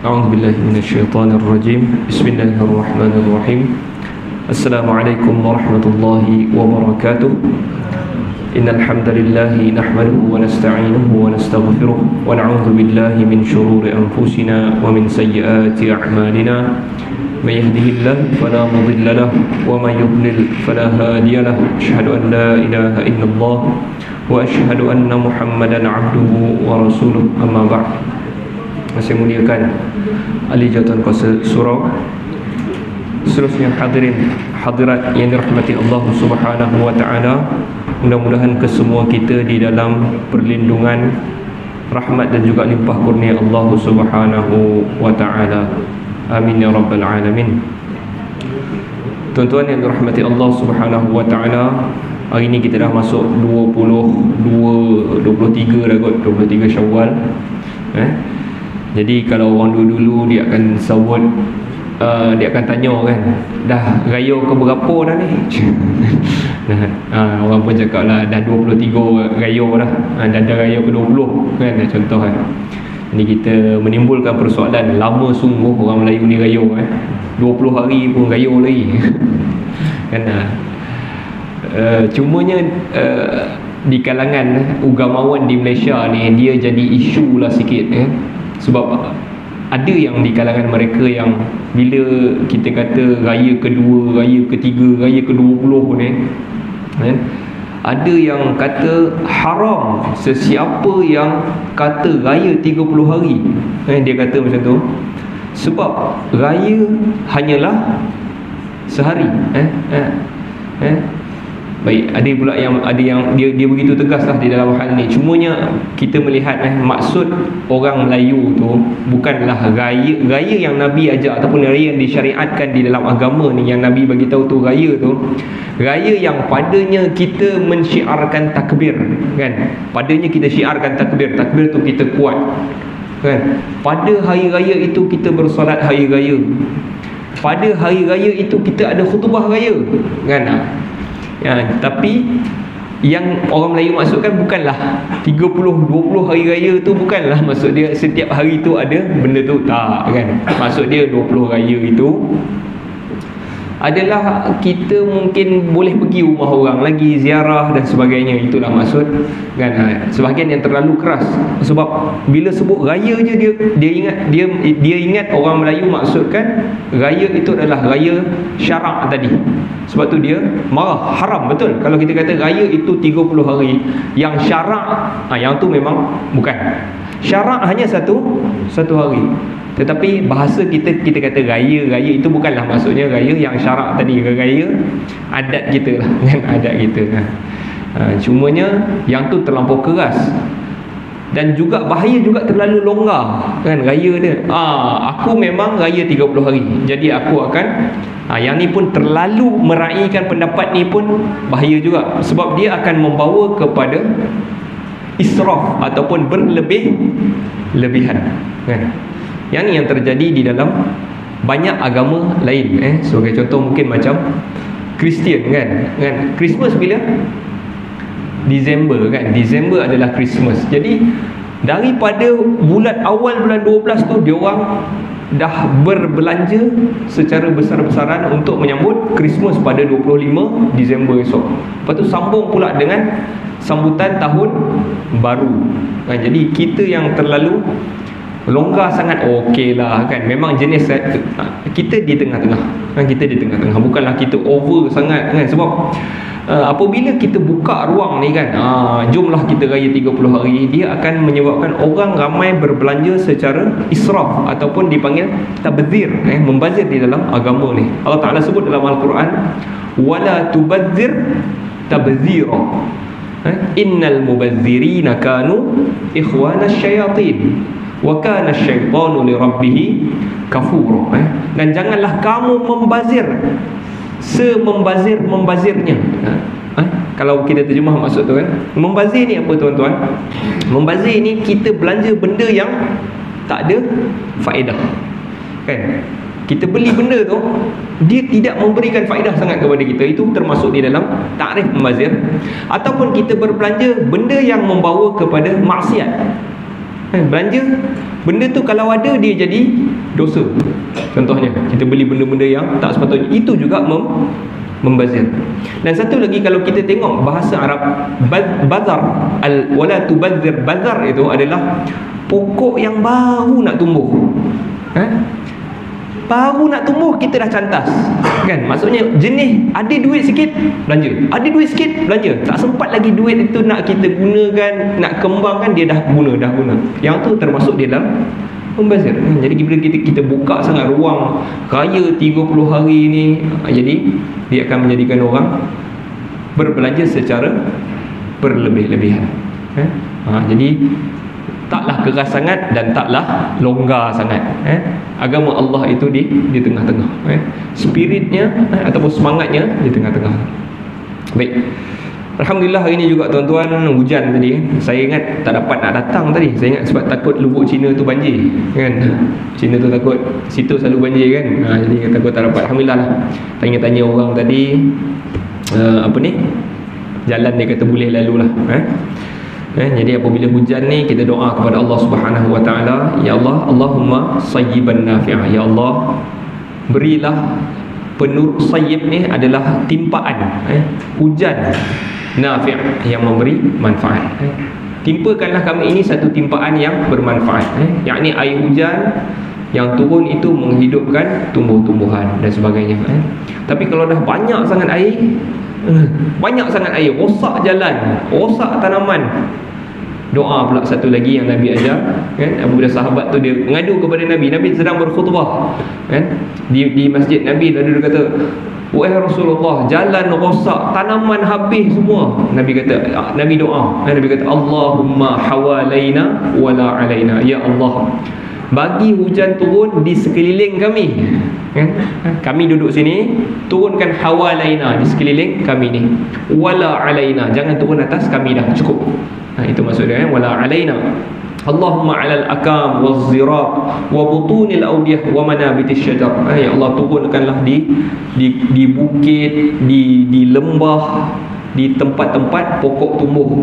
A'udzubillahi minasyaitonirrajim. Bismillahirrahmanirrahim. Assalamualaikum warahmatullahi wabarakatuh. Innal hamdalillahi nahmaduhu wa nasta'inuhu wa nastaghfiruh wa na'udzu billahi min shururi anfusina wa min sayyiati a'malina. May yahdihillahu fala mudilla lahu wa may yudlil fala hadiya lahu. Asyhadu an la ilaha illallah wa asyhadu anna Muhammadan 'abduhu wa rasuluh. Amma ba'd. Saya muliakan ahli jawatan kuasa surau, seterusnya hadirin hadirat yang dirahmati Allah Subhanahu wa taala. Mudah-mudahan kesemua kita di dalam perlindungan, rahmat dan juga limpah kurnia Allah Subhanahu wa taala. Amin ya rabbal alamin. Tuan-tuan yang dirahmati Allah Subhanahu wa taala, hari ini kita dah masuk 23 dah kot, 23 Syawal. Jadi kalau orang dulu-dulu dia akan sawut, dia akan tanya kan, dah raya ke berapa dah ni? Orang pun cakap lah dah 23 raya dah, dah raya ke 20 kan, contoh kan. Ini kita menimbulkan persoalan, lama sungguh orang Melayu ni raya 20 hari pun raya lagi. Kan cumanya di kalangan ugamawan di Malaysia ni dia jadi isu lah sikit sebab ada yang di kalangan mereka yang bila kita kata raya kedua, raya ketiga, raya ke-20 ni ada yang kata haram sesiapa yang kata raya 30 hari. Dia kata macam tu sebab raya hanyalah sehari. Baik, ada pula yang dia begitu tegaslah di dalam hal ni. Cumanya kita melihat maksud orang Melayu tu bukanlah raya yang Nabi ajar ataupun raya yang disyariatkan di dalam agama ni, yang Nabi bagi tahu tu raya yang padanya kita mensyiarkan takbir kan. Padanya kita syiarkan takbir tu kita kuat kan. Pada hari raya itu kita bersolat hari raya. Pada hari raya itu kita ada khutbah raya kan. Tapi yang orang Melayu maksudkan bukanlah 30-20 hari raya tu, bukanlah maksud dia setiap hari tu ada benda tu, tak kan. Maksud dia 20 raya itu adalah kita mungkin boleh pergi rumah orang lagi, ziarah dan sebagainya. Itulah maksud kan. Sebahagian yang terlalu keras sebab bila sebut raya je dia ingat orang Melayu maksudkan raya itu adalah raya syarak tadi. Sebab tu dia marah, haram betul kalau kita kata raya itu 30 hari. Yang syarak yang tu memang bukan. Syarak hanya satu hari. Tetapi bahasa kita kata raya itu bukanlah maksudnya raya yang syarak tadi, raya adat kita lah kan, adat kita. Cumanya yang tu terlampau keras dan juga bahaya juga terlalu longgar kan raya dia. Aku memang raya 30 hari, jadi aku akan yang ni pun terlalu meraihkan pendapat ni pun bahaya juga sebab dia akan membawa kepada israf ataupun berlebihan kan. Yang ni yang terjadi di dalam banyak agama lain. Sebagai contoh mungkin macam Kristian kan. Christmas bila? Disember kan. Disember adalah Christmas. Jadi daripada bulan awal bulan 12 tu dia orang dah berbelanja secara besar-besaran untuk menyambut Christmas pada 25 Disember esok. Lepas tu sambung pula dengan sambutan tahun baru. Jadi kita yang terlalu longgar sangat okey lah kan. Memang jenis kita di tengah-tengah kan, kita di tengah-tengah, bukanlah kita over sangat kan. Sebab apabila kita buka ruang ni kan, jomlah kita raya 30 hari, dia akan menyebabkan orang ramai berbelanja secara israf ataupun dipanggil tabdzir, membazir di dalam agama ni. Allah Ta'ala sebut dalam Al-Quran, wala tubadzir tabdzira, innal mubazzirina kanu ikhwanas syayatin wa kana asyaitanu li rabbih kafura. Dan janganlah kamu membazir membazirnya. Kalau kita terjemah maksud tu kan, membazir ni apa tuan-tuan? Membazir ni kita belanja benda yang tak ada faedah kan. Kita beli benda tu, dia tidak memberikan faedah sangat kepada kita. Itu termasuk di dalam takrif membazir. Ataupun kita berbelanja benda yang membawa kepada maksiat. Belanja benda tu kalau ada dia jadi dosa. Contohnya kita beli benda-benda yang tak sepatutnya, itu juga membazir. Dan satu lagi, kalau kita tengok bahasa Arab, bazar, wala tubadzir, bazar itu adalah pokok yang baru nak tumbuh. Baru nak tumbuh kita dah cantas, kan? Maksudnya jenis ada duit sikit belanja, ada duit sikit belanja, tak sempat lagi duit itu nak kita gunakan, nak kembangkan, dia dah guna. Yang tu termasuk dia dalam membazir. Jadi bila kita buka sangat ruang raya 30 hari ni, jadi dia akan menjadikan orang berbelanja secara berlebih-lebihan. Jadi taklah keras sangat dan taklah longgar sangat. Agama Allah itu di tengah-tengah. Spiritnya ataupun semangatnya di tengah-tengah. Baik. Alhamdulillah hari ni juga tuan-tuan hujan tadi. Saya ingat tak dapat nak datang tadi. Saya ingat sebab takut Lubuk Cina tu banjir, kan? Cina tu takut situ selalu banjir, kan? Jadi takut tak dapat. Alhamdulillah lah. Tanya-tanya orang tadi, jalan dia kata boleh lalu lah. Jadi apabila hujan ni, kita doa kepada Allah Subhanahu Wa Taala, ya Allah, Allahumma sayyiban nafi'ah. Ya Allah, berilah penur. Sayyib ni adalah timpaan, hujan nafi' yang memberi manfaat. Timpakanlah kami ini satu timpaan yang bermanfaat, yakni air hujan yang turun itu menghidupkan tumbuh-tumbuhan dan sebagainya. Tapi kalau dah banyak sangat air, rosak jalan, rosak tanaman, doa pula satu lagi yang Nabi ajar, kan? Apabila sahabat tu dia mengadu kepada Nabi sedang berkhutbah, kan? Di masjid Nabi, lalu dia kata, wahai Rasulullah, jalan rosak, tanaman habis semua. Nabi doa, Nabi kata, Allahumma hawalaina wala alaina. Ya Allah, bagi hujan turun di sekeliling kami, kan? Kami duduk sini, turunkan hawalaina, di sekeliling kami ni, wala alaina, jangan turun atas kami, dah cukup. Itu maksudnya, wala alaina. Allahumma alal akam waz ziraq wa butunil awdiyah wa manabitis syajar. Ya Allah, turunkanlah di bukit, di lembah, di tempat-tempat pokok tumbuh.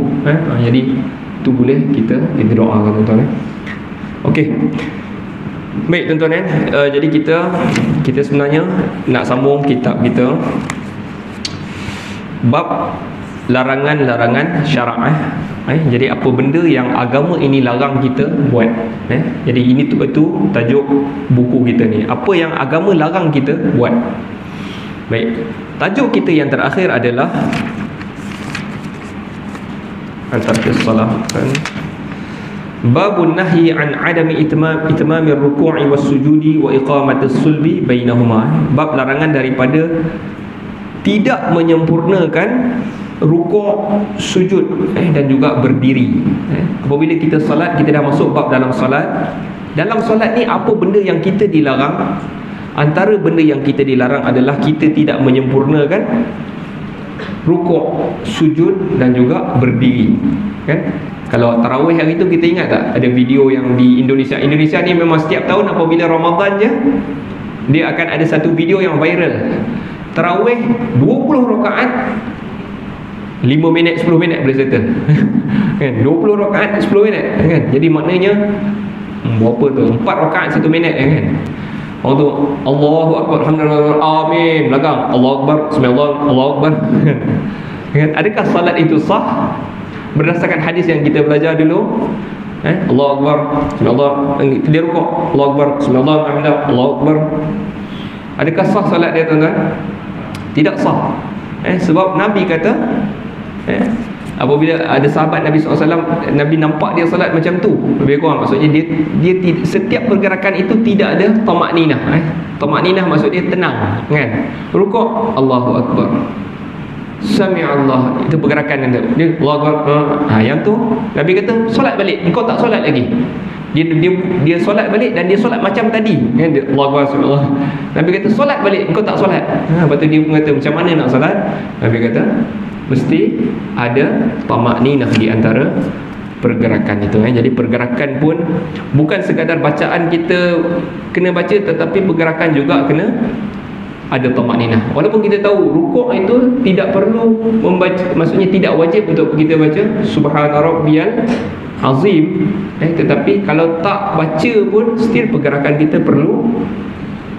Jadi itu boleh kita doakan, tuan-tuan. Okey. Baik, tuan-tuan, jadi kita sebenarnya nak sambung kitab kita, bab larangan-larangan syarak. Jadi apa benda yang agama ini larang kita buat. Jadi ini tu tajuk buku kita ni, apa yang agama larang kita buat. Baik, tajuk kita yang terakhir adalah Al-Tarkis Salah, Babun nahyi an adami itmamir ruku'i was sujudi wa iqamatis sulbi bainahuma. Bab larangan daripada tidak menyempurnakan rukuk, sujud dan juga berdiri. Apabila kita salat, kita dah masuk bab dalam salat. Dalam salat ni apa benda yang kita dilarang? Antara benda yang kita dilarang adalah kita tidak menyempurnakan rukuk, sujud dan juga berdiri, kan? Kalau tarawih hari tu, kita ingat tak ada video yang di Indonesia ni memang setiap tahun apabila Ramadan je, dia akan ada satu video yang viral. Tarawih 20 rakaat 5 minit 10 minit boleh settle. Kan, 20 rakaat 10 minit, kan? Jadi maknanya berapa tu? 4 rakaat 1 minit, kan? Orang tu Allahu akbar, alhamdulillah, amin, belakang Allahu akbar, bismillah, Allahu akbar. Kan, adakah salat itu sah berdasarkan hadis yang kita belajar dulu? Allahu akbar, bismillah, dia rukuk, Allahu akbar, bismillah, alhamdulillah, Allahu akbar. Adakah sah salat dia, tuan-tuan? Tidak sah. Sebab Nabi kata, apabila ada sahabat Nabi SAW, Nabi nampak dia salat macam tu, lebih kurang, maksudnya dia setiap pergerakan itu tidak ada tamakninah. Tamakninah maksud dia tenang, kan? Rukuk, Allahu akbar, Sami'allah, itu pergerakan dia, Allahu akbar. Yang tu Nabi kata, solat balik, engkau tak solat lagi. Dia solat balik dan dia solat macam tadi, kan? Allahu akbar. Nabi kata, solat balik, engkau tak solat. Lepas tu dia pun kata, macam mana nak solat? Nabi kata, mesti ada tamakninah di antara pergerakan itu. Jadi pergerakan pun bukan sekadar bacaan kita kena baca, tetapi pergerakan juga kena ada tamakninah. Walaupun kita tahu rukuk itu tidak perlu membaca, maksudnya tidak wajib untuk kita baca subhana rabbiyal azim, tetapi kalau tak baca pun still pergerakan kita perlu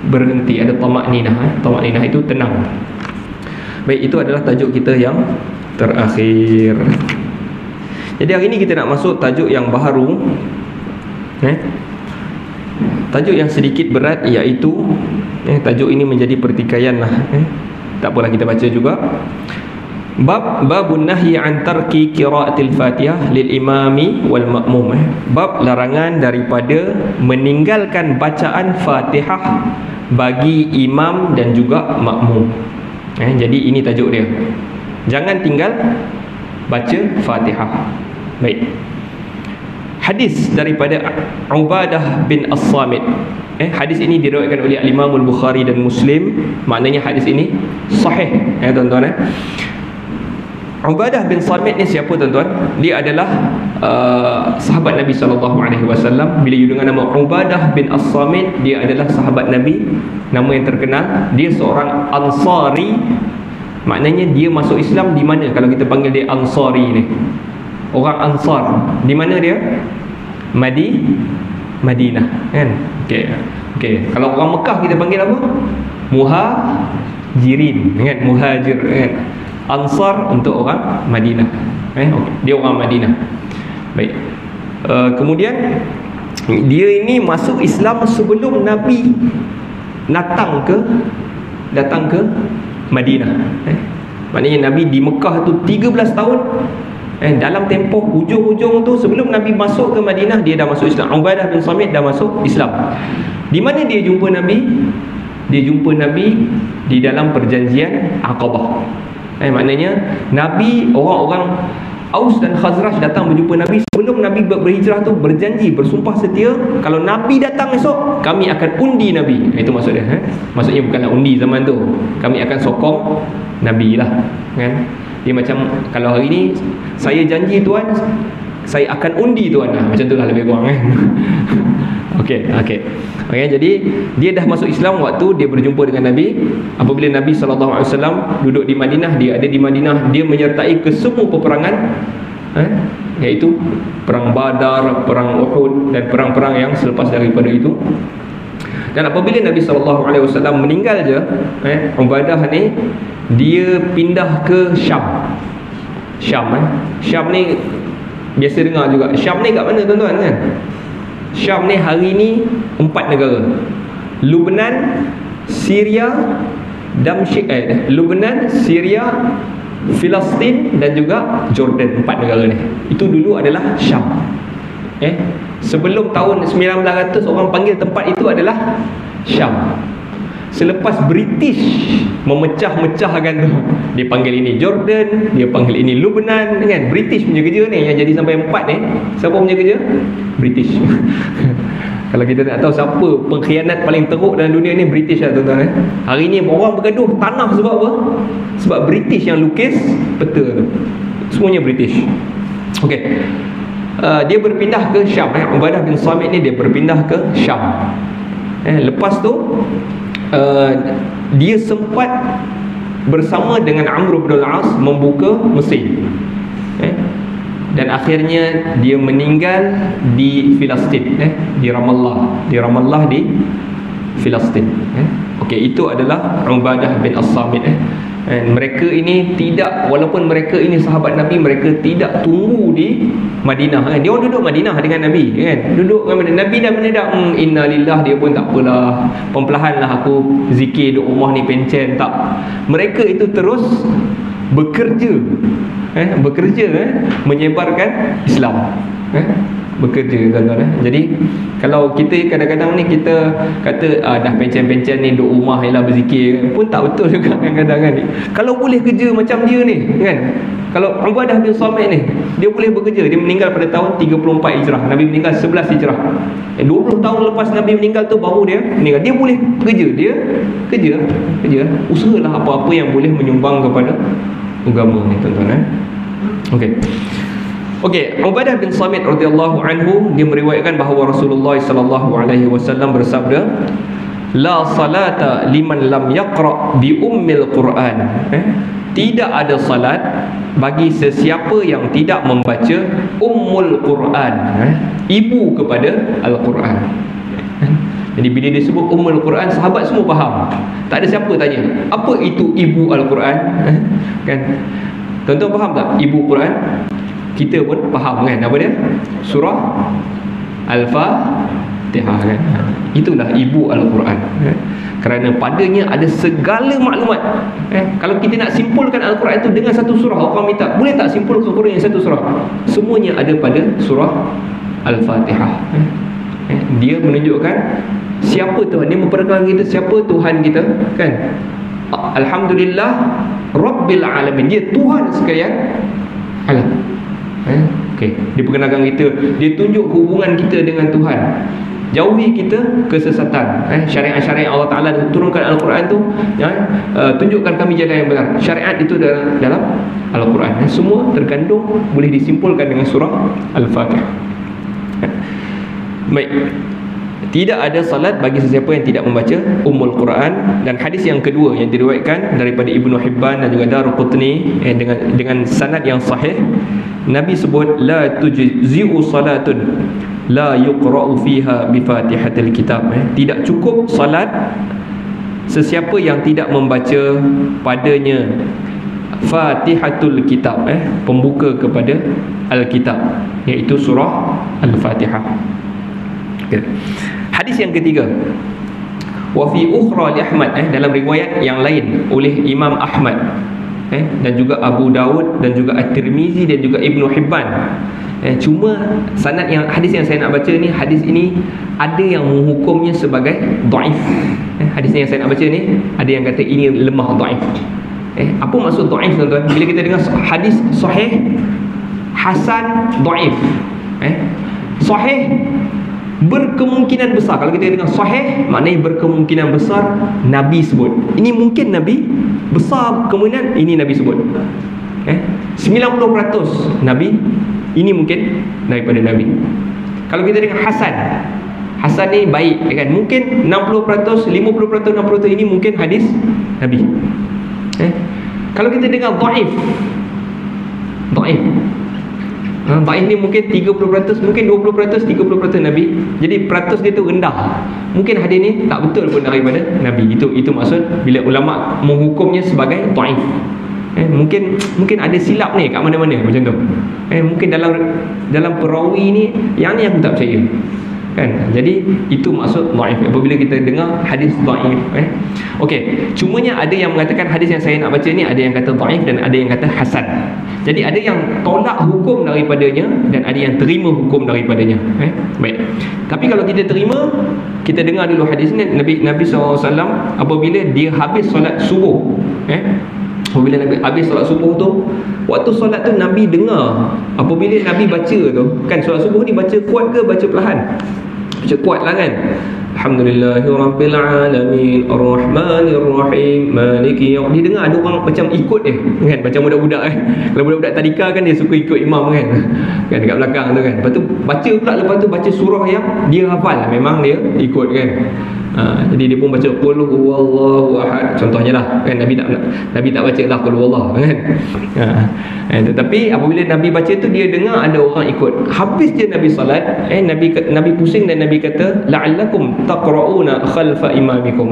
berhenti. Ada tamakninah. Tamakninah itu tenang. Baik, itu adalah tajuk kita yang terakhir. Jadi hari ini kita nak masuk tajuk yang baharu, tajuk yang sedikit berat, iaitu tajuk ini menjadi pertikaian lah. Tak apalah, kita baca juga. Babun nahyi an tarki qiraatil Fatihah lil imami wal ma'mum. Bab larangan daripada meninggalkan bacaan Fatihah bagi imam dan juga makmum. Jadi ini tajuk dia. Jangan tinggal baca Fatihah. Baik. Hadis daripada Ubadah bin As-Samit. Hadis ini diriwayatkan oleh Imam Al-Bukhari dan Muslim. Maknanya hadis ini sahih, tuan-tuan. Ubadah bin Samit ni siapa, tuan-tuan? Dia adalah sahabat Nabi SAW. Bila you dengar nama Ubadah bin As-Samit, dia adalah sahabat Nabi, nama yang terkenal. Dia seorang Ansari. Maknanya dia masuk Islam di mana kalau kita panggil dia Ansari ni? Orang Ansar. Di mana dia? Madinah, kan? Okey. Kalau orang Mekah kita panggil apa? Muhajirin, kan? Muhajir, kan? Ansar untuk orang Madinah. Dia orang Madinah. Baik. Kemudian dia ini masuk Islam sebelum Nabi datang ke Madinah. Maknanya Nabi di Mekah tu 13 tahun. Dalam tempoh hujung-hujung tu, sebelum Nabi masuk ke Madinah, dia dah masuk Islam. Ubadah bin Samit dah masuk Islam. Di mana dia jumpa Nabi? Dia jumpa Nabi di dalam perjanjian Aqabah. Maknanya Nabi, orang-orang Aus dan Khazraj datang berjumpa Nabi. Sebelum Nabi berhijrah tu berjanji, bersumpah setia, kalau Nabi datang esok, kami akan undi Nabi. Itu maksud dia. Maksudnya bukanlah undi zaman tu, kami akan sokong Nabi lah, kan? Dia macam, kalau hari ni saya janji tuan, saya akan undi tuan. Macam tu lah lebih kurang, kan? Okey. Jadi dia dah masuk Islam waktu dia berjumpa dengan Nabi. Apabila Nabi SAW duduk di Madinah, dia ada di Madinah, dia menyertai ke semua peperangan, iaitu perang Badar, perang Uhud dan perang-perang yang selepas daripada itu. Dan apabila Nabi SAW meninggal je, Ubadah ni dia pindah ke Syam. Syam ni biasa dengar juga. Syam ni kat mana, tuan-tuan, kan? Syam ni hari ni 4 negara. Lebanon, Syria, Damsyik, Lebanon, Syria, Palestin dan juga Jordan. 4 negara ni. Itu dulu adalah Syam. Sebelum tahun 1900 orang panggil tempat itu adalah Syam. Selepas British memecah-mecahkan tu, dia panggil ini Jordan, dia panggil ini Lebanon, kan? British punya kerja ni, yang jadi sampai 4 ni. Siapa punya kerja? British. Kalau kita nak tahu siapa pengkhianat paling teruk dalam dunia ni, British lah, tuan-tuan. Hari ni orang bergaduh tanah sebab apa? Sebab British yang lukis peta tu. Semuanya British. Okey. Dia berpindah ke Syam. Ubadah bin Samit ni dia berpindah ke Syam. Lepas tu dia sempat bersama dengan Amr bin al-As membuka Mesir. Dan akhirnya dia meninggal di Palestin, di Ramallah. Di Ramallah di Palestin. Okey, itu adalah Ubadah bin As-Samit. Mereka ini tidak, walaupun mereka ini sahabat Nabi, mereka tidak tunggu di Madinah. Dia orang duduk Madinah dengan Nabi, kan? Duduk dengan Nabi dah menedak, inna lillah, dia pun tak apalah, perlahan lah aku zikir duduk rumah ni pencen, tak. Mereka itu terus bekerja, menyebarkan Islam, bekerja, tuan-tuan. Jadi kalau kita kadang-kadang ni kita kata dah pencen-pencen ni duduk rumah ialah berzikir, pun tak betul juga kadang-kadang kan. Kalau boleh kerja macam dia ni, kan? Kalau Ubadah bin Samit ni, dia boleh bekerja. Dia meninggal pada tahun 34 Hijrah. Nabi meninggal 11 Hijrah. 20 tahun lepas Nabi meninggal tu baru dia meninggal. Dia boleh kerja. Dia kerja. Usahalah apa-apa yang boleh menyumbang kepada agama ni, tuan-tuan. Okey, Ubadah bin Samit radhiyallahu anhu dia meriwayatkan bahawa Rasulullah sallallahu alaihi wasallam bersabda, la salata liman lam yaqra bi ummil Quran. tidak ada salat bagi sesiapa yang tidak membaca Ummul Quran, ibu kepada Al-Quran. Jadi bila dia sebut Ummul Quran, sahabat semua faham. Tak ada siapa tanya, apa itu ibu Al-Quran? Kan? Tuan-tuan faham tak ibu Quran? Kita pun faham kan, apa dia? Surah Al-Fatihah kan? Itulah ibu Al-Quran. Kerana padanya ada segala maklumat. Kalau kita nak simpulkan Al-Quran itu dengan satu surah, orang minta, boleh tak simpulkan Al-Quran yang satu surah? Semuanya ada pada surah Al-Fatihah. Dia menunjukkan siapa Tuhan. Dia memperkenalkan kita siapa Tuhan kita kan. Alhamdulillah Rabbil Alamin. Dia Tuhan sekalian alam. Okay. Dia perkenalkan kita, dia tunjuk hubungan kita dengan Tuhan, jauhi kita kesesatan. Syariat-syariat Allah Ta'ala turunkan Al-Quran tu, tunjukkan kami jalan yang benar. Syariat itu dalam Al-Quran. Semua terkandung, boleh disimpulkan dengan surah Al-Fatihah. Baik. Tidak ada salat bagi sesiapa yang tidak membaca Ummul Quran. Dan hadis yang kedua yang diriwayatkan daripada Ibnu Hibban dan juga Daruqutni dengan sanad yang sahih, Nabi sebut la tujzi'u salatun la yuqra'u fiha bi Fatihatil Kitab. Tidak cukup salat sesiapa yang tidak membaca padanya Fatihatul Kitab, pembuka kepada Al-Kitab, iaitu surah Al-Fatihah. Okay. Hadis yang ketiga, wa fi ukhra li Ahmad, dalam riwayat yang lain oleh Imam Ahmad, dan juga Abu Dawud dan juga At-Tirmizi dan juga Ibnu Hibban. Cuma sanad yang hadis yang saya nak baca ni, hadis ini ada yang menghukumnya sebagai dhaif. Hadis yang saya nak baca ni ada yang kata ini lemah, dhaif. Apa maksud dhaif tuan-tuan? Bila kita dengar hadis sahih, hasan, dhaif. Sahih berkemungkinan besar, kalau kita dengar sahih maknanya berkemungkinan besar Nabi sebut. Ini mungkin Nabi, besar kemungkinan ini Nabi sebut. 90% Nabi, ini mungkin daripada Nabi. Kalau kita dengar hasan, hasan ni baik kan, mungkin 60%, 50%, 60% ini mungkin hadis Nabi. Kalau kita dengar dhaif, dhaif ni mungkin 30%, mungkin 20%, 30% Nabi. Jadi peratus dia tu rendah. Mungkin hadis ni tak betul pun daripada Nabi. Itu maksud bila ulama menghukumnya sebagai dhaif. Mungkin ada silap ni kat mana-mana macam tu. Mungkin dalam perawi ni yang ni aku tak percaya. Kan? Jadi itu maksud dhaif apabila kita dengar hadis dhaif. Okey, cumanya ada yang mengatakan hadis yang saya nak baca ni ada yang kata dhaif dan ada yang kata hasan. Jadi ada yang tolak hukum daripadanya dan ada yang terima hukum daripadanya. Baik. Tapi kalau kita terima, kita dengar dulu hadis ni. Nabi SAW apabila dia habis solat subuh, apabila Nabi habis solat subuh tu, waktu solat tu Nabi dengar apabila Nabi baca tu, kan solat subuh ni baca kuat ke baca perlahan? Baca kuat lah kan. Alhamdulillahirabbil alamin arrahmanirrahim maliki yaum. Dia dengar ada orang macam ikut kan, macam budak-budak Kalau budak-budak tadika kan dia suka ikut imam kan dekat belakang tu kan. Lepas tu baca pula, lepas tu baca surah yang dia hafal, memang dia ikut kan. Jadi dia pun baca qul huwallahu ahad contohnya lah kan. Nabi tak baca lah qul huwallah kan. Tetapi apabila Nabi baca tu dia dengar ada orang ikut. Habis je Nabi salat, Nabi pusing dan Nabi kata la'allakum taqra'una khalfa imamikum.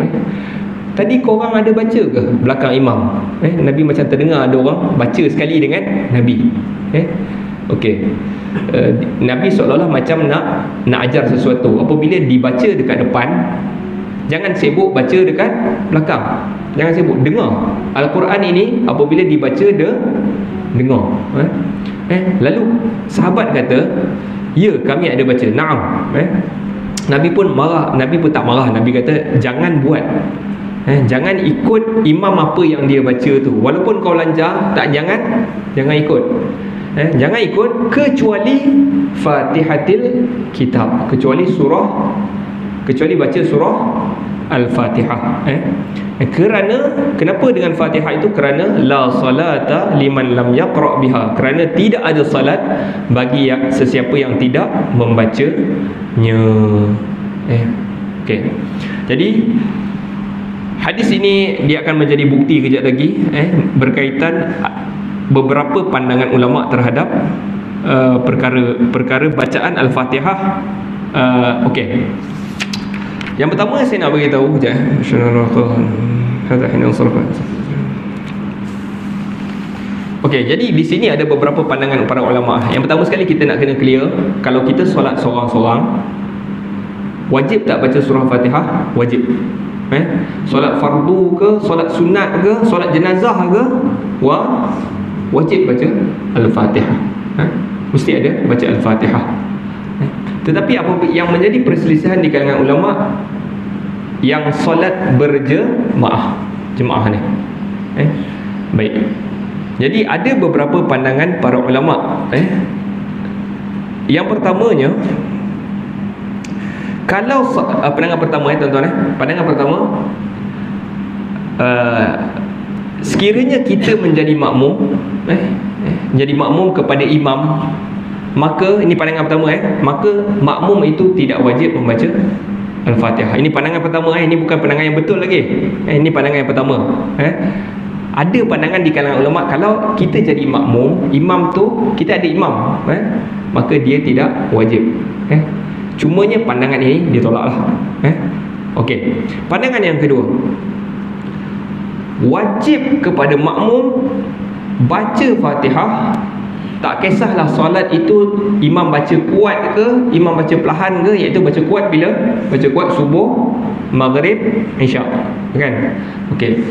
Tadi korang ada baca ke belakang imam? Nabi macam terdengar ada orang baca sekali dengan Nabi. Okey. Nabi seolah-olah macam nak ajar sesuatu. Apabila dibaca dekat depan, jangan sibuk baca dekat belakang. Jangan sibuk dengar. Al-Quran ini apabila dibaca dengar. Lalu sahabat kata, ya kami ada baca. Naam. Nabi pun marah. Nabi pun tak marah. Nabi kata jangan buat. Jangan ikut imam apa yang dia baca tu. Walaupun kau lancar, jangan ikut. Jangan ikut kecuali Fatihatil Kitab, kecuali baca surah Al-Fatihah. Kenapa dengan Fatihah itu? Kerana la salata liman lam yaqra' biha, kerana tidak ada salat bagi sesiapa yang tidak membacanya. Okey. Jadi Hadis ini dia akan menjadi bukti kejap lagi berkaitan beberapa pandangan ulama terhadap perkara bacaan Al-Fatihah. Okey. Yang pertama saya nak bagi tahu kejap. Okey, jadi di sini ada beberapa pandangan para ulama. Yang pertama sekali kita nak kena clear, kalau kita solat seorang-seorang, wajib tak baca surah Fatihah? Wajib. Solat fardu ke, solat sunat ke, solat jenazah ke, wajib baca Al-Fatihah. Mesti ada baca Al-Fatihah. Tetapi apa yang menjadi perselisihan di kalangan ulama yang solat berjemaah ni. Baik. Jadi ada beberapa pandangan para ulama. Yang pertamanya, kalau pandangan pertama tuan-tuan, pandangan pertama, sekiranya kita menjadi makmum, menjadi makmum kepada imam, maka ini pandangan pertama, maka makmum itu tidak wajib membaca Al-Fatihah. Ini pandangan pertama, ini bukan pandangan yang betul lagi. Ini pandangan yang pertama. Ada pandangan di kalangan ulama, kalau kita jadi makmum, imam tu, kita ada imam, maka dia tidak wajib. Cumanya pandangan ini dia tolaklah. Okey. Pandangan yang kedua, wajib kepada makmum baca Fatihah. Tak kisahlah solat itu imam baca kuat ke, imam baca perlahan ke, iaitu baca kuat bila? Baca kuat subuh, maghrib, isyak, kan? Okey.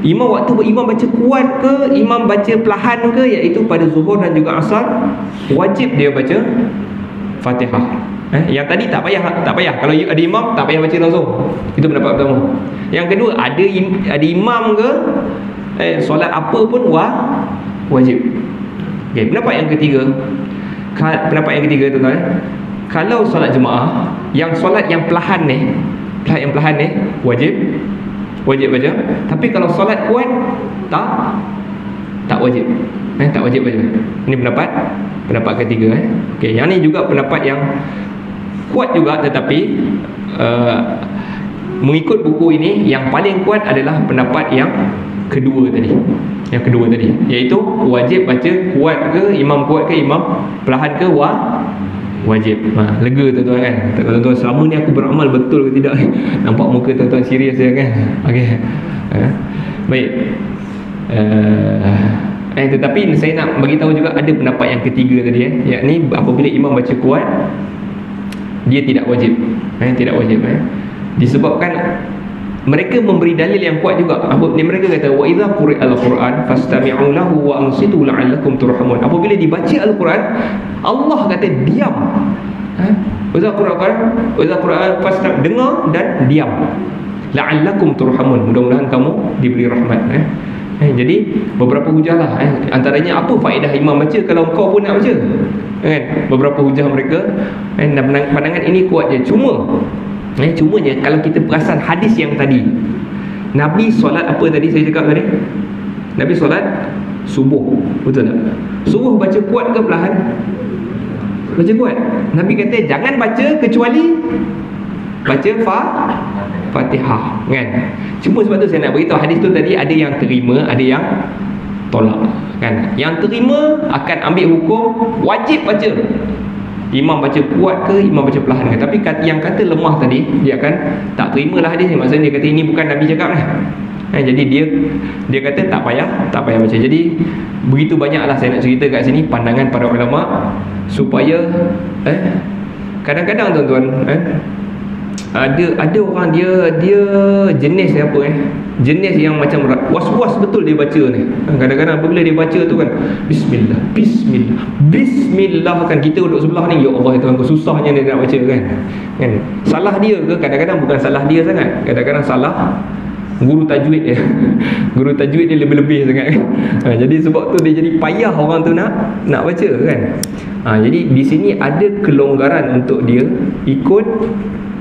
Waktu imam baca kuat ke, imam baca perlahan ke, iaitu pada zuhur dan juga asar, wajib dia baca Fatihah. Yang tadi tak payah. Kalau ada imam tak payah baca langsung. Itu pendapat pertama. Yang kedua, ada imam ke, solat apa pun wajib. Okay, pendapat yang ketiga, tuan-tuan, kalau solat jemaah, yang solat yang perlahan ni, wajib baca. Tapi kalau solat kuat, tak wajib. Tak wajib baca. Ini pendapat ketiga. Okey, yang ni juga pendapat yang kuat juga, tetapi mengikut buku ini yang paling kuat adalah pendapat yang kedua tadi. Iaitu wajib baca kuat ke, imam kuat ke, imam perlahan ke, wajib. Lega tuan-tuan kan? Tuan-tuan, selama ni aku beramal betul ke tidak? Nampak muka tuan-tuan serius je kan? Okey. Baik. Tetapi saya nak bagi tahu juga ada pendapat yang ketiga tadi, yakni apabila imam baca kuat, dia tidak wajib. Disebabkan mereka memberi dalil yang kuat juga. Mereka kata, wa idza quri'al Qur'an fastami'u lahu wa ansitu la'allakum turhamun. Apabila dibaca Al-Quran, Allah kata diam. Idza quri'al fastami', dengar dan diam. La'allakum turhamun, mudah-mudahan kamu diberi rahmat. Jadi beberapa hujah lah. Antaranya, apa faedah imam baca kalau kau pun nak baca? Kan? Beberapa hujah mereka, dan pandangan ini kuat je. Cumanya kalau kita perasan hadis yang tadi, Nabi solat apa tadi saya cakap tadi? Nabi solat subuh, betul tak? Subuh baca kuat ke perlahan? Baca kuat. Nabi kata jangan baca kecuali baca Fatihah, kan? Cuma sebab tu saya nak beritahu, hadis tu tadi ada yang terima, ada yang tolak, kan? Yang terima akan ambil hukum wajib baca. Imam baca kuat ke, imam baca perlahan ke. Tapi yang kata lemah tadi, dia akan tak terimalah hadis ni. Maksudnya dia kata ini bukan Nabi cakap lah. Jadi dia kata tak payah baca. Jadi begitu banyaklah saya nak cerita kat sini pandangan para ulama, supaya kadang-kadang tuan-tuan, ada orang dia jenis apa jenis yang macam was-was betul dia baca ni. Kadang-kadang apabila dia baca tu kan, Bismillah kan, kita duduk sebelah ni, ya Allah Tuhan, susahnya dia nak baca kan. Salah dia ke? Kadang-kadang bukan salah dia sangat, kadang-kadang salah guru tajwid dia. Guru tajwid dia lebih-lebih sangat kan. Jadi sebab tu dia jadi payah orang tu nak baca kan. Jadi di sini ada kelonggaran untuk dia ikut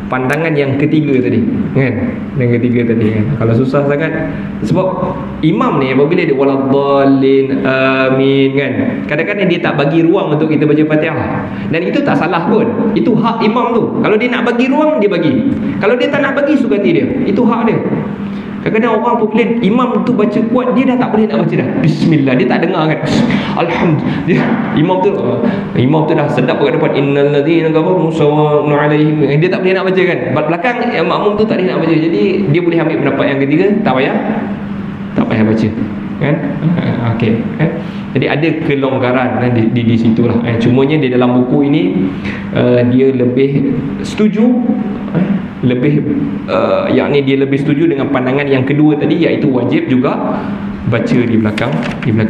pandangan yang ketiga tadi, kan? Yang ketiga tadi kan. Kalau susah sangat, sebab imam ni apabila dia waladhdallin amin kan, kadang-kadang dia tak bagi ruang untuk kita baca Fatihah. Dan itu tak salah pun. Itu hak imam tu. Kalau dia nak bagi ruang, dia bagi. Kalau dia tak nak bagi, suka hati dia. Itu hak dia. Kadang-kadang orang apabila imam tu baca kuat, dia dah tak boleh nak baca dah. Bismillah, dia tak dengar kan. Alhamdulillah. Imam tu dah sedap kat depan, innal ladzina kafaru sawa'un 'alaihim. Dia tak boleh nak baca kan. Belakang makmum tu tak boleh nak baca. Jadi dia boleh ambil pendapat yang ketiga, tak payah baca. Kan? Okey, kan? Jadi ada kelonggaran kan, di situlah. Cumanya di dalam buku ini dia lebih setuju, yakni dia lebih setuju dengan pandangan yang kedua tadi, iaitu wajib juga baca di belakang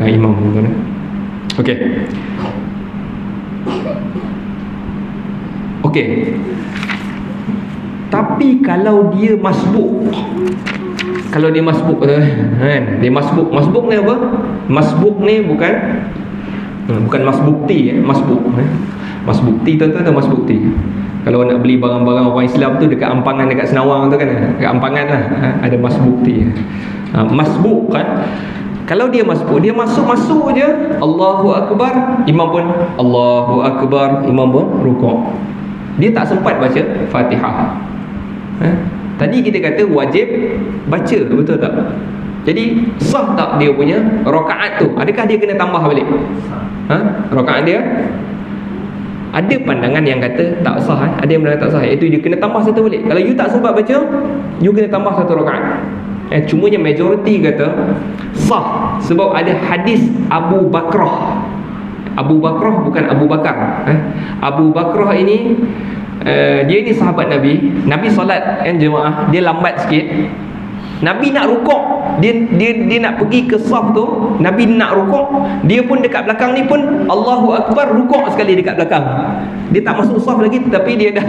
imam. Okey. Okey. Tapi kalau dia masbuk, kan, dia masbuk ni apa? Masbuk ni bukan masbukti, masbukti tuan-tuan, masbukti. Kalau nak beli barang-barang orang Islam tu dekat Ampangan, dekat Senawang tu kan, dekat Ampangan lah, ada masbukti. Masbuk kan, kalau dia masbuk, dia masuk je, Allahu Akbar, imam pun Allahu Akbar, imam pun rukuk. Dia tak sempat baca Fatihah. Tadi kita kata wajib baca, betul tak? Jadi sah tak dia punya rakaat tu? Adakah dia kena tambah balik? Rakaat dia? Ada pandangan yang kata tak sah, ada yang pandangan tak sah, iaitu dia kena tambah satu balik. Kalau you tak sempat baca, you kena tambah satu rakaat. Cumanya majoriti kata sah, sebab ada hadis Abu Bakrah. Abu Bakrah bukan Abu Bakar. Abu Bakrah ini dia ni sahabat Nabi solat jemaah, dia lambat sikit. Nabi nak rukuk, dia nak pergi ke saf tu, Nabi nak rukuk, dia pun dekat belakang ni pun Allahu Akbar, rukuk sekali dekat belakang. Dia tak masuk saf lagi, tetapi dia dah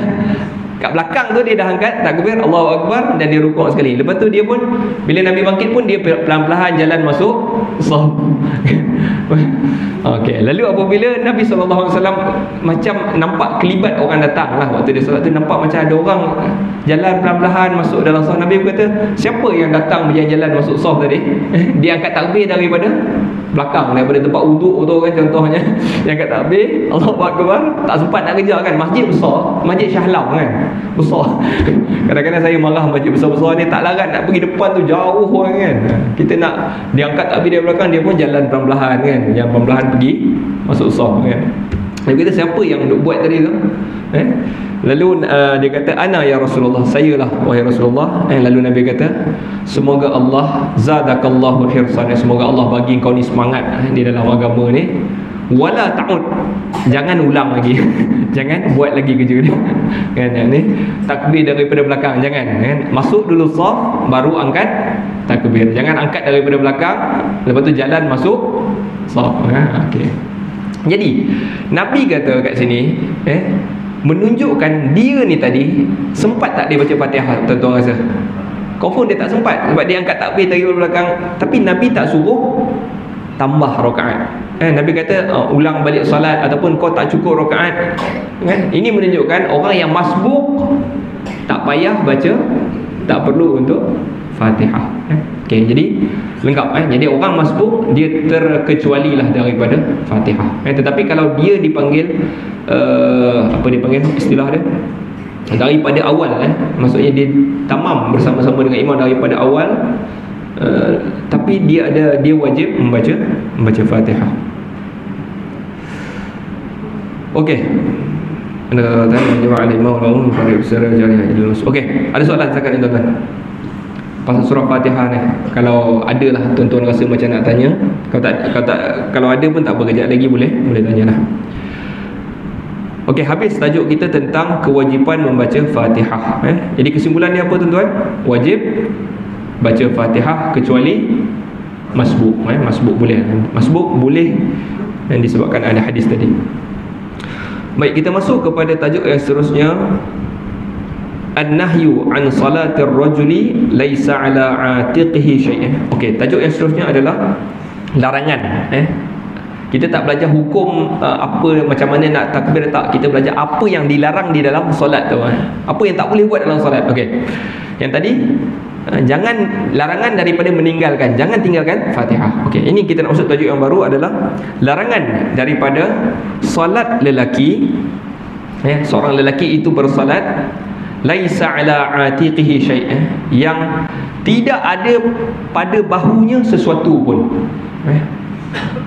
kat belakang tu, dia dah angkat takbir Allahu Akbar dan dia rukuk sekali. Lepas tu dia pun bila Nabi bangkit pun dia perlahan-lahan jalan masuk saf. Okey, lalu apabila Nabi SAW macam nampak kelibat orang datang lah waktu dia solat tu, nampak macam ada orang jalan perlahan-lahan masuk dalam saf. Nabi berkata, siapa yang datang berjalan masuk saf tadi? Dia angkat takbir daripada belakang, daripada tempat wuduk tu kan, contohnya dia angkat takbir Allahu Akbar, tak sempat nak kejar kan. Masjid besar, Masjid Shah Alam kan, besar. Kadang-kadang saya marah masjid besar-besar ni, tak larat nak pergi depan tu, jauh orang kan. Kita nak dia angkat takbir dari belakang, dia pun jalan perlahan-lahan kan, yang perlahan pergi masuk saf kan. Dia kata, siapa yang duk buat tadi tu? Lalu dia kata, ana ya Rasulullah, saya lah wahai Rasulullah. Lalu Nabi kata, semoga Allah zadakallahu hirsan, semoga Allah bagi kau ni semangat di dalam agama ni. Wala ta'ud, jangan ulang lagi. Jangan buat lagi kerja ni kan, ni takbir daripada belakang, jangan kan. Masuk dulu saf, baru angkat takbir. Jangan angkat daripada belakang lepas tu jalan masuk saf. Okey. Jadi Nabi kata kat sini menunjukkan dia ni tadi sempat tak dia baca Fatihah, tuan-tuan rasa? Confirm dia tak sempat, sebab dia angkat takbir dari belakang. Tapi Nabi tak suruh tambah rakaat. Nabi kata ulang balik salat ataupun kau tak cukup rakaat kan. Ini menunjukkan orang yang masbuk tak payah baca, tak perlu untuk Fatihah. Okey, jadi lengkap. Jadi orang masbuk dia terkecualilah daripada Fatihah. Tetapi kalau dia dipanggil apa dipanggil istilah dia, daripada awal, maksudnya dia tamam bersama-sama dengan imam daripada awal, tapi dia wajib membaca Fatihah. Okey. Anda tanya jemaah al-imam laum pada usaha jariah ilmu. Okey, ada soalan setakat ni tuan-tuan? Pasal surah Fatihah ni, kalau ada lah tuan-tuan rasa macam nak tanya. Kalau ada pun tak apa, kejap lagi boleh tanyalah. Okey, habis tajuk kita tentang kewajipan membaca Fatihah. Jadi kesimpulannya apa tuan-tuan? Wajib baca Fatihah kecuali masbuk. Masbuk boleh dan disebabkan ada hadis tadi. Baik, kita masuk kepada tajuk yang seterusnya, An-nahyu an salatir rajuli laisa ala atiqihi syai'un. Okey, tajuk yang seterusnya adalah larangan. Kita tak belajar hukum apa macam mana nak takbir tak. Kita belajar apa yang dilarang di dalam solat tu. Apa yang tak boleh buat dalam solat. Okey. Yang tadi jangan, larangan daripada meninggalkan, jangan tinggalkan Fatihah. Okey, ini kita nak masuk tajuk yang baru adalah larangan daripada solat lelaki. Seorang lelaki itu bersolat laisa ala atiqihi syai', yang tidak ada pada bahunya sesuatu pun.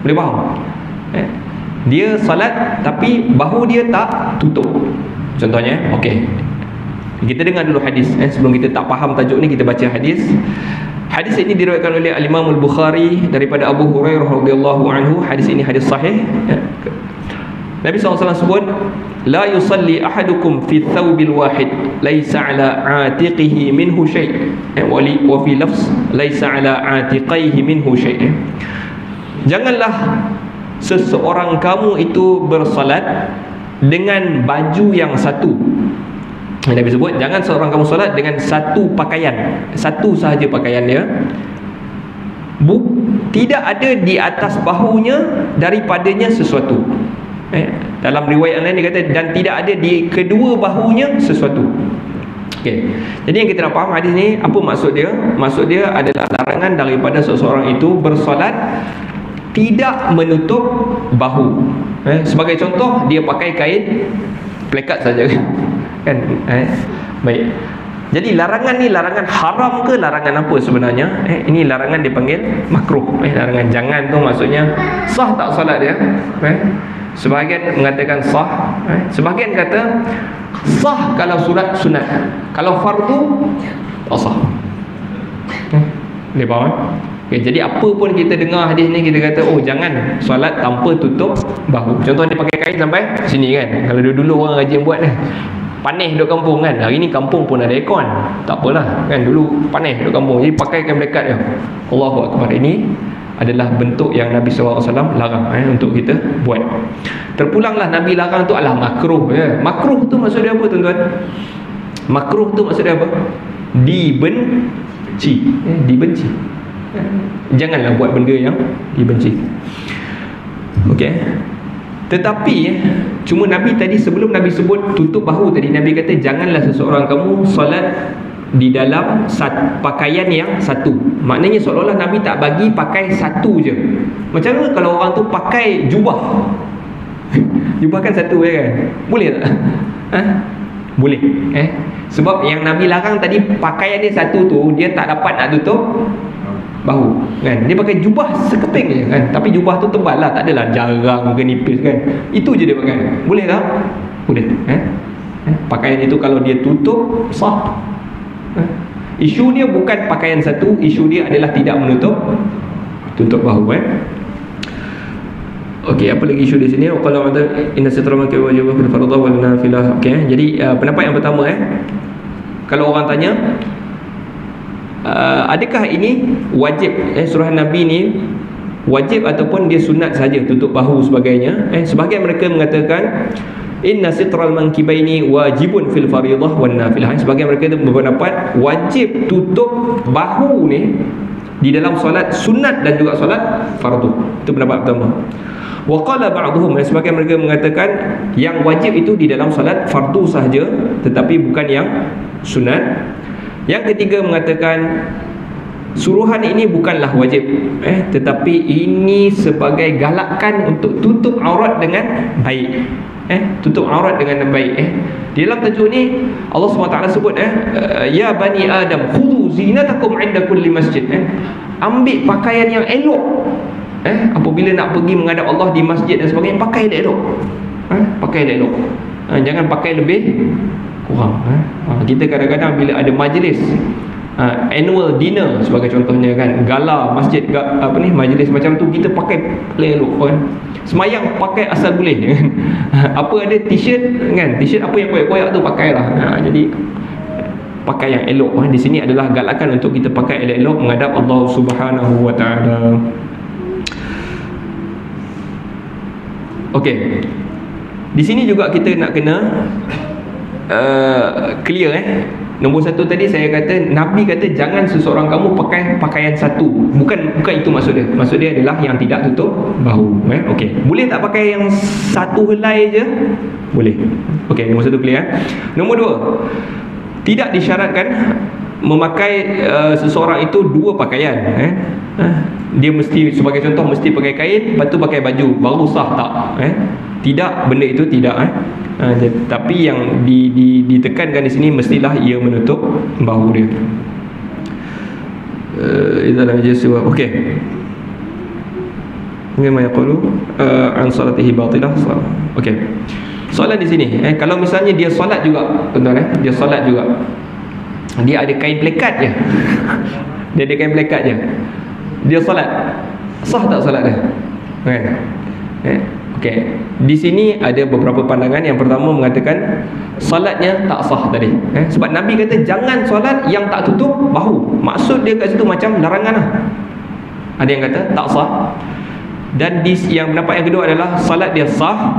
Boleh faham? Dia salat tapi bahu dia tak tutup. Contohnya, okey. Kita dengar dulu hadis sebelum kita tak faham tajuk ni, kita baca hadis. Hadis ini diriwayatkan oleh Al-Imam Al-Bukhari daripada Abu Hurairah radhiyallahu anhu. Hadis ini hadis sahih. Nabi SAW sebut, la yusalli ahadukum fi thawbil wahid laisa ala atiqihi minhu syai', wa fi lafz laisa ala atiqaihi minhu syai'. Janganlah seseorang kamu itu bersalat dengan baju yang satu. Nabi sebut, jangan seorang kamu salat dengan satu pakaian, satu sahaja pakaian dia, tidak ada di atas bahunya daripadanya sesuatu. Dalam riwayat lain dia kata, dan tidak ada di kedua bahunya sesuatu. Okey. Jadi yang kita nak faham hadis ni, apa maksud dia? Maksud dia adalah larangan daripada seseorang itu bersolat tidak menutup bahu. Sebagai contoh, dia pakai kain plekat saja kan. Baik. Jadi larangan ni larangan haram ke larangan apa sebenarnya? Ini larangan dipanggil makruh. Larangan jangan tu maksudnya sah tak solat dia? Sebahagian mengatakan sah, sebahagian kata sah kalau surat sunat, kalau fardu tak sah. Boleh faham? Okay, jadi apa pun kita dengar hadis ni, kita kata oh jangan solat tanpa tutup bahu. Contoh dia pakai kain sampai sini kan. Kalau dulu orang rajin buat ni, panas duduk kampung kan. Hari ni kampung pun ada aircon, tak apalah kan. Dulu panas duduk kampung, jadi pakai kain blekat je. Allahu Akbar. Ini adalah bentuk yang Nabi SAW larang untuk kita buat. Terpulanglah Nabi larang tu adalah makruh. Makruh tu maksud dia apa tuan-tuan? Makruh tu maksud dia apa? Dibenci. Dibenci. Janganlah buat benda yang dibenci. Okey. Tetapi cuma Nabi tadi, sebelum Nabi sebut tutup bahu tadi, Nabi kata janganlah seseorang kamu solat di dalam pakaian yang satu. Maknanya seolah-olah Nabi tak bagi pakai satu je. Macam mana kalau orang tu pakai jubah? Jubah kan satu je kan? Boleh tak? Boleh. Sebab yang Nabi larang tadi, pakaian dia satu tu, dia tak dapat nak tutup bahu kan. Dia pakai jubah sekeping je kan. Tapi jubah tu tebal lah, tak adalah jarang ke nipis kan. Itu je dia pakai. Boleh tak? Boleh. Pakaian itu kalau dia tutup, sah. Isu dia bukan pakaian satu, isu dia adalah tidak menutup tutup bahu. Okey, apa lagi isu di sini? Qala inna sitra ma ka wajib fil fardhu wal nafilah. Okey, jadi pendapat yang pertama kalau orang tanya adakah ini wajib, suruhan Nabi ni wajib ataupun dia sunat saja tutup bahu sebagainya, sebahagian mereka mengatakan inna sitral mankibaini wajibun fil fardhah wan nafilah. Sebahagian mereka itu berpendapat wajib tutup bahu ni di dalam solat sunat dan juga solat fardu. Itu pendapat pertama. Wa qala ba'dhum, sebahagian mereka mengatakan yang wajib itu di dalam solat fardu sahaja tetapi bukan yang sunat. Yang ketiga mengatakan suruhan ini bukanlah wajib, tetapi ini sebagai galakan untuk tutup aurat dengan baik. Tutup aurat dengan baik. Di dalam tajuk ni Allah SWT sebut ya bani Adam khudhu zinatakum 'inda kulli masjid. Ambil pakaian yang elok. Apabila nak pergi menghadap Allah di masjid dan sebagainya, pakai elok. Pakai elok. Jangan pakai lebih kurang. Kita kadang-kadang bila ada majlis annual dinner sebagai contohnya kan, gala masjid, majlis macam tu, kita pakai paling elok kan. Semayang pakai asal boleh kan. Apa ada t-shirt kan, t-shirt apa yang koyak-koyak tu pakailah. Jadi pakai yang elok. Di sini adalah galakan untuk kita pakai elok-elok menghadap Allah Subhanahu wa taala. Okey. Di sini juga kita nak kena clear. Nombor satu tadi saya kata, Nabi kata jangan seseorang kamu pakai pakaian satu. Bukan itu maksud dia. Maksud dia adalah yang tidak tutup bahu. Okey. Boleh tak pakai yang satu helai je? Boleh. Okey, nombor satu clear. Nombor dua, tidak disyaratkan memakai seseorang itu dua pakaian. Dia mesti, sebagai contoh, mesti pakai kain, lepas tu pakai baju, baru sah tak? Tidak, benda itu tidak. Tapi yang ditekankan di sini mestilah ia menutup bahu dia. Dalam Yesus. Okey. Memang yaqulu an salatihi batilah. Okey. Soalan di sini, kalau misalnya dia solat juga, tuan-tuan, dia solat juga. Dia ada kain plekat je. Dia ada kain plekat je. Dia solat. Sah tak solat dia? Okey. Di sini ada beberapa pandangan. Yang pertama mengatakan solatnya tak sah tadi. Sebab Nabi kata jangan solat yang tak tutup bahu. Maksud dia kat situ macam larangan lah. Ada yang kata tak sah. Dan yang pendapat yang kedua adalah solat dia sah,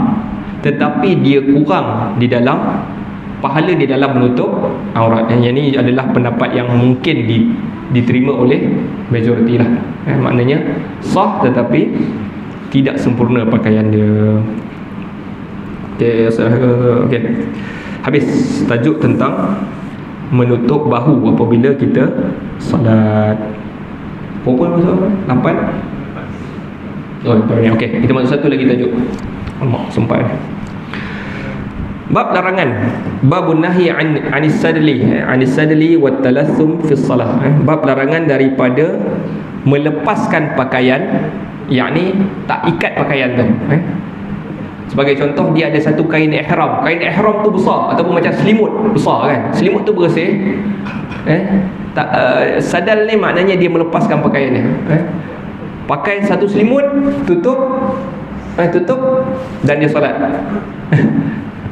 tetapi dia kurang di dalam pahala di dalam menutup aurat. Yang ini adalah pendapat yang mungkin diterima oleh majoriti lah. Maknanya sah tetapi tidak sempurna pakaian dia. Okey. Habis tajuk tentang menutup bahu apabila kita solat. Berapa masuk? 8? Oh, okey. Kita masuk satu lagi tajuk. Sempat. Bab larangan. Babun nahi anis sadli wat talassum fi shalah. Bab larangan daripada melepaskan pakaian, yakni tak ikat pakaian tu. Sebagai contoh, dia ada satu kain ihram. Kain ihram tu besar ataupun macam selimut besar kan. Selimut tu bersih. Sadal ni maknanya dia melepaskan pakaian dia. Pakai satu selimut, tutup dan dia solat.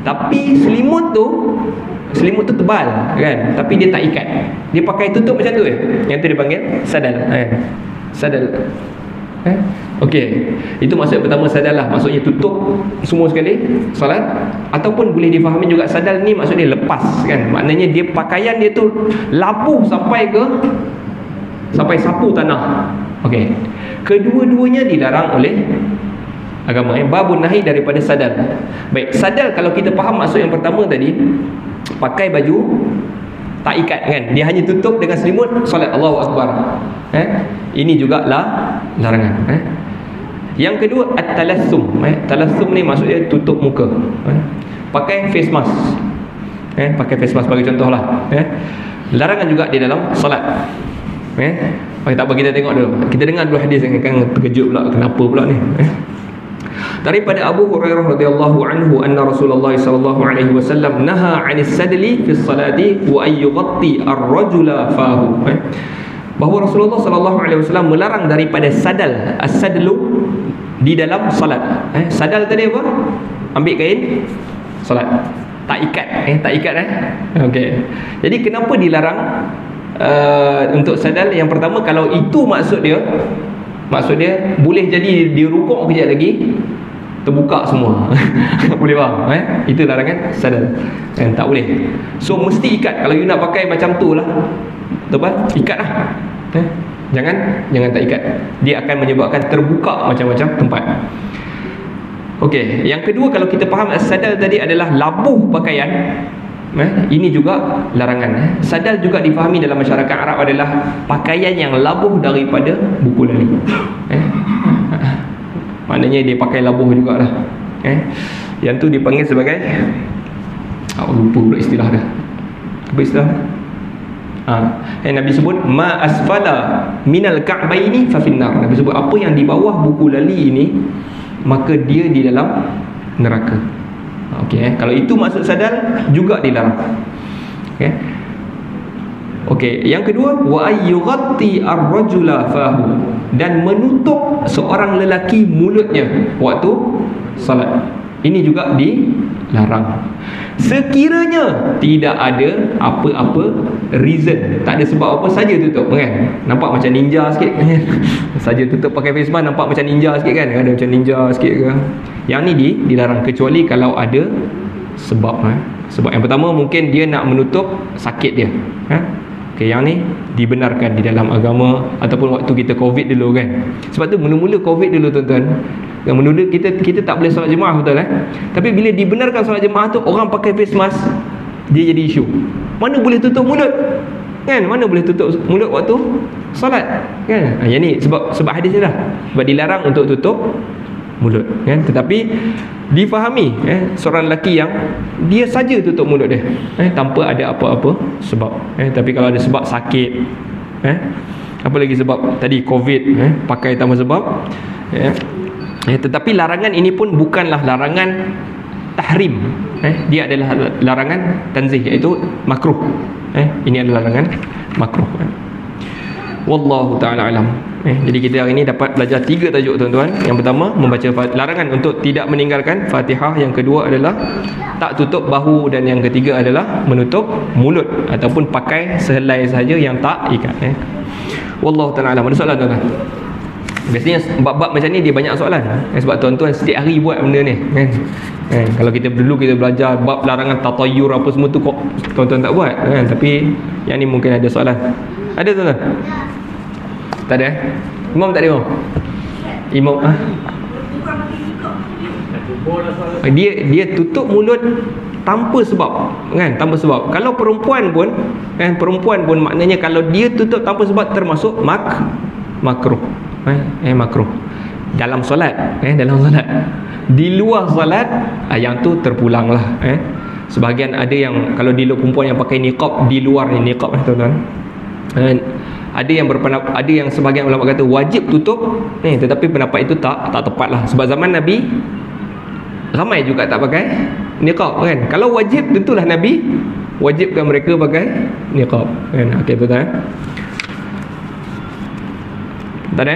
Tapi selimut tu tebal kan, tapi dia tak ikat. Dia pakai tutup macam tu Yang tu dipanggil sadal. Sadal. Okey. Itu maksud pertama sadal lah. Maksudnya tutup semua sekali solat. Ataupun boleh difahami juga sadal ni maksudnya lepas kan. Maknanya dia pakaian dia tu labuh sampai sapu tanah. Okey. Kedua-duanya dilarang oleh agama. Babun nahi daripada sadal. Baik, sadal kalau kita faham maksud yang pertama tadi, pakai baju tak ikat kan, dia hanya tutup dengan selimut, solat Allahu Akbar. Ini juga larangan. Yang kedua at-talassum. Talassum ni maksudnya tutup muka. Pakai face mask. Pakai face mask bagi contohlah. Larangan juga di dalam solat. Tak apa, kita tengok dulu. Kita dengar dulu hadis yang akan terkejut pula kenapa pula ni. Daripada Abu Hurairah radhiyallahu anhu anna Rasulullah sallallahu alaihi wasallam naha 'anis sadli fi salati wa ay yughatti ar-rajula fahu. Bahawa Rasulullah sallallahu alaihi wasallam melarang daripada sadal, as-sadlu di dalam salat. Sadal tadi apa? Ambil kain solat. Tak ikat, tak ikat Okey. Jadi kenapa dilarang untuk sadal? Yang pertama, kalau itu maksud dia boleh jadi dia rukuk kejap lagi terbuka semua. Boleh faham? Itu larangan sadal. Tak boleh. So mesti ikat. Kalau you nak pakai macam tu lah, tebal, ikat lah. Jangan tak ikat. Dia akan menyebabkan terbuka macam-macam tempat. Okey, yang kedua, kalau kita faham sadal tadi adalah labuh pakaian, ini juga larangan. Sadal juga difahami dalam masyarakat Arab adalah pakaian yang labuh daripada buku lali. Maknanya dia pakai labuh jugalah. Yang tu dipanggil sebagai, lupa pula istilah dia. Apa istilah? Nabi sebut ma asfala minal ka'baini fa finnar. Nabi sebut apa yang di bawah buku lali ini, maka dia di dalam neraka. Okey, kalau itu maksud sadal juga dilarang. Okey, yang kedua wa ayyughatti ar-rajula fahu, dan menutup seorang lelaki mulutnya waktu salat. Ini juga dilarang. Sekiranya tidak ada apa-apa reason, tak ada sebab apa, saja tutup kan. Nampak macam ninja sikit kan. Saja tutup pakai face mask nampak macam ninja sikit kan. Ada macam ninja sikit ke. Yang ni dilarang kecuali kalau ada sebab. Sebab yang pertama mungkin dia nak menutup sakit dia. Okay, yang ni dibenarkan di dalam agama. Ataupun waktu kita COVID dulu kan. Sebab tu mula-mula COVID dulu tuan-tuan, yang mula kita tak boleh solat jemaah, betul Tapi bila dibenarkan solat jemaah tu, orang pakai face mask, dia jadi isu. Mana boleh tutup mulut kan? Mana boleh tutup mulut waktu solat kan? Yang ni sebab hadis ni lah. Sebab dilarang untuk tutup mulut kan. Tetapi difahami seorang lelaki yang dia saja tutup mulut dia tanpa ada apa-apa sebab tapi kalau ada sebab sakit apa lagi sebab tadi COVID pakai tanpa sebab tetapi larangan ini pun bukanlah larangan tahrim, dia adalah larangan tanzih, iaitu makruh. Ini adalah larangan makruh. Wallahu ta'ala alam. Jadi kita hari ini dapat belajar 3 tajuk tuan-tuan. Yang pertama, membaca larangan untuk tidak meninggalkan Fatihah. Yang kedua adalah tak tutup bahu. Dan yang ketiga adalah menutup mulut ataupun pakai sehelai sahaja yang tak ikat. Wallahu ta'ala alam. Ada soalan tuan-tuan? Biasanya bab-bab macam ni dia banyak soalan sebab tuan-tuan setiap hari buat benda ni kan. Kalau kita dulu kita belajar bab larangan tatayur apa semua tu kok tuan-tuan tak buat kan. Tapi yang ni mungkin ada soalan. Ada tuan-tuan? Tak ada Imam tak ada Imam dia tutup mulut tanpa sebab kan, tanpa sebab. Kalau perempuan pun maknanya kalau dia tutup tanpa sebab termasuk makruh. Makruh dalam solat dalam solat. Di luar solat yang tu terpulanglah. Sebahagian ada yang kalau di luar perempuan yang pakai niqab, di luar ni niqab tuan-tuan, ada yang berpendapat, ada yang sebahagian ulama kata wajib tutup tetapi pendapat itu tak tepat lah. Sebab zaman Nabi ramai juga tak pakai niqab kan. Kalau wajib tentulah Nabi wajibkan mereka pakai niqab kan. Okey tuan-tuan. Tak ada?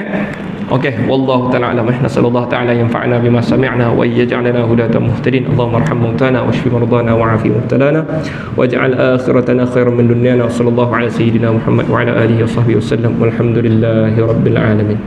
Okey, wallahu ta'ala alam. Nasallallahu ta'ala yanfa'ana bima sami'na wa yaj'alana hudatan muhtadin. Allahumma arham mautana wa shfi mardana wa afi mubtalana waj'al akhiratana khairan min dunyana. Sallallahu ala sayyidina Muhammad wa ala alihi wa sahbihi wasallam. Walhamdulillahi rabbil alamin.